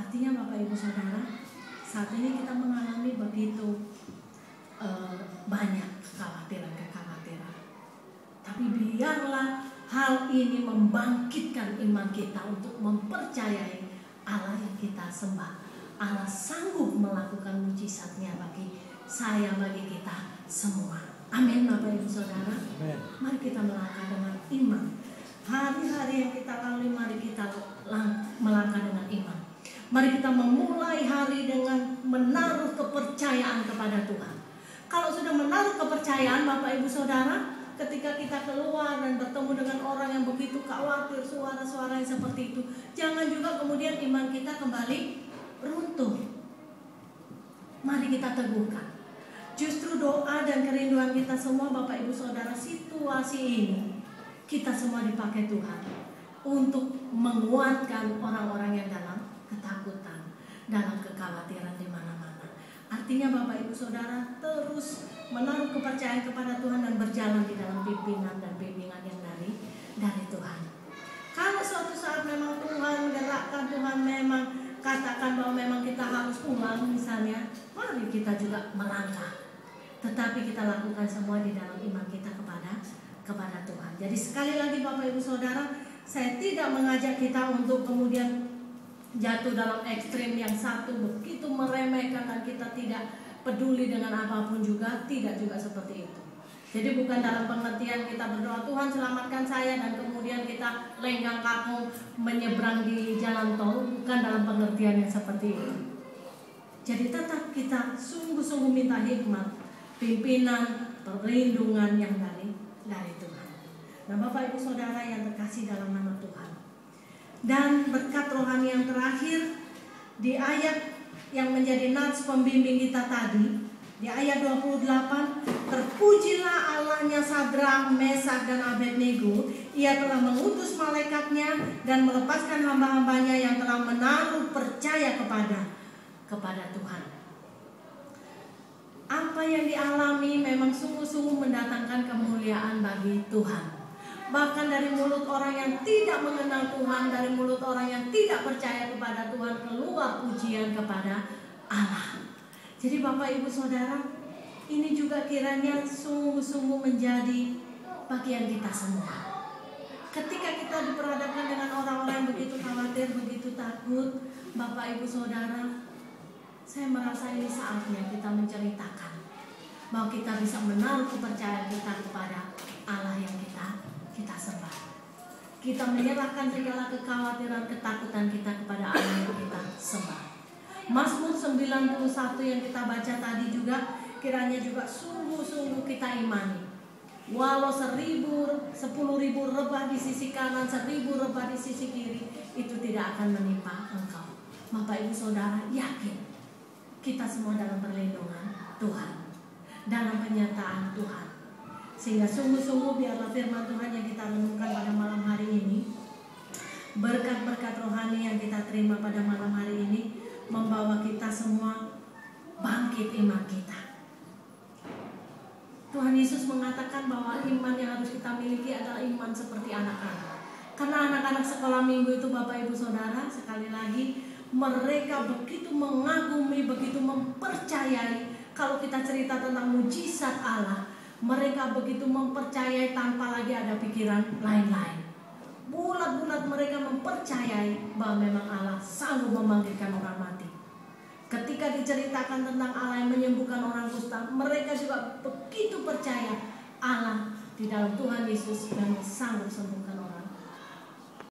Artinya Bapak Ibu Saudara, saat ini kita mengalami begitu banyak kekhawatiran. Tapi biarlah hal ini membangkitkan iman kita untuk mempercayai Allah yang kita sembah. Allah sanggup melakukan mujizatnya bagi saya, bagi kita semua. Amin Bapak Ibu Saudara. Amen. Mari kita melangkah dengan iman. Hari-hari yang kita lalui, mari kita melangkah dengan iman. Mari kita memulai hari dengan menaruh kepercayaan kepada Tuhan. Kalau sudah menaruh kepercayaan Bapak Ibu Saudara, ketika kita keluar dan bertemu dengan orang yang begitu khawatir, suara-suara yang seperti itu, jangan juga kemudian iman kita kembali runtuh. Mari kita teguhkan. Justru doa dan kerinduan kita semua Bapak Ibu Saudara, situasi ini kita semua dipakai Tuhan untuk menguatkan orang-orang yang dalam ketakutan, dalam kekhawatiran di mana-mana. Artinya Bapak Ibu Saudara terus menaruh kepercayaan kepada Tuhan dan berjalan di dalam pimpinan dan bimbingan yang dari Tuhan. Kalau suatu saat memang Tuhan gerakkan, Tuhan memang katakan bahwa memang kita harus pulang misalnya, mari kita juga melangkah. Tetapi kita lakukan semua di dalam iman kita kepada Tuhan. Jadi sekali lagi Bapak Ibu Saudara, saya tidak mengajak kita untuk kemudian jatuh dalam ekstrim yang satu begitu meremehkan dan kita tidak peduli dengan apapun juga, tidak juga seperti itu. Jadi bukan dalam pengertian kita berdoa Tuhan selamatkan saya dan kemudian kita lenggang kaku menyeberang di jalan tol, bukan dalam pengertian yang seperti itu. Jadi tetap kita sungguh-sungguh minta hikmat, pimpinan, perlindungan yang dari Tuhan. Nah Bapak Ibu Saudara yang terkasih dalam nama Tuhan, dan berkat rohani yang terakhir di ayat yang menjadi nats pembimbing kita tadi, di ayat 28, terpujilah Allahnya Sadrak, Mesak dan Abednego. Ia telah mengutus malaikatnya dan melepaskan hamba-hambanya yang telah menaruh percaya kepada Tuhan. Apa yang dialami memang sungguh-sungguh mendatangkan kemuliaan bagi Tuhan. Bahkan dari mulut orang yang tidak mengenal Tuhan, dari mulut orang yang tidak percaya kepada Tuhan, keluar pujian kepada Allah. Jadi Bapak Ibu Saudara, ini juga kiranya sungguh-sungguh menjadi bagian kita semua. Ketika kita diperhadapkan dengan orang-orang yang begitu khawatir, begitu takut, Bapak Ibu Saudara, saya merasa ini saatnya kita menceritakan bahwa kita bisa menaruh kepercayaan kita kepada Allah yang kita sembah. Kita menyerahkan segala kekhawatiran, ketakutan kita kepada Allah yang kita sembah. Mazmur 91 yang kita baca tadi juga kiranya juga sungguh-sungguh kita imani. Walau 10.000 rebah di sisi kanan, 1.000 rebah di sisi kiri, itu tidak akan menimpa engkau. Bapak Ibu Saudara, yakin kita semua dalam perlindungan Tuhan, dalam penyertaan Tuhan. Sehingga sungguh-sungguh biarlah firman Tuhan yang kita renungkan pada malam hari ini, berkat-berkat rohani yang kita terima pada malam hari ini, membawa kita semua bangkit iman kita. Tuhan Yesus mengatakan bahwa iman yang harus kita miliki adalah iman seperti anak-anak. Karena anak-anak sekolah minggu itu Bapak Ibu Saudara, sekali lagi mereka begitu mengagumi, begitu mempercayai. Kalau kita cerita tentang mujizat Allah, mereka begitu mempercayai tanpa lagi ada pikiran lain-lain. Bulat-bulat mereka mempercayai bahwa memang Allah sanggup membangkitkan orang mati. Ketika diceritakan tentang Allah yang menyembuhkan orang kusta, mereka juga begitu percaya Allah di dalam Tuhan Yesus memang sanggup sembuhkan orang